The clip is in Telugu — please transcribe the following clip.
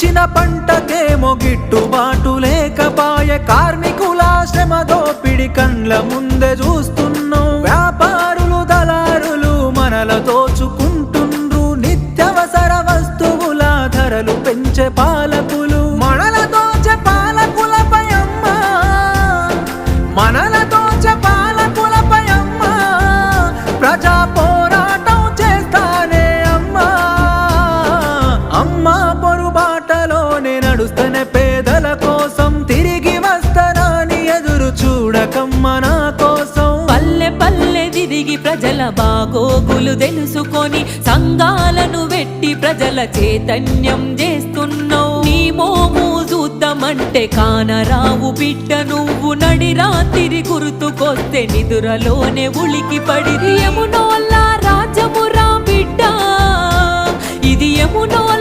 పండించిన పంటకేమో గిట్టుబాటు లేకపాయే, కార్మికుల శ్రమ దోపిడి కండ్ల ముందే చూస్తున్నాం. వ్యాపారులు దళారులు మనల దోచుకుంటుండ్రు, నిత్యవసర వస్తువుల ధరలు పెంచే పాలకులు మనల దోచే పాలకులపై అమ్మా, మనల దోచే పాలకులపై అమ్మా ప్రజా పోరాటం చేస్తానే అమ్మా. అమ్మా పొరుబాటలోనే నడుస్తనే పేదల కోసం, తిరిగి వస్తానని ఎదురు చూడకమ్మ నా కోసం. పల్లె పల్లె తిరిగి ప్రజల బాగోగులు తెలుసుకొని సంఘాలను వెట్టి ప్రజల చైతన్యం చేస్తున్నావు. నీ మోము చూద్దామంటే కానరావు బిడ్డ, నువ్వు నడి రాత్రి గుర్తుకొస్తే నిదురలోనే ఉలికి పడి. యమునోల్ల రాజ్యమురా బిడ్డ, ఇది యమునోల్ల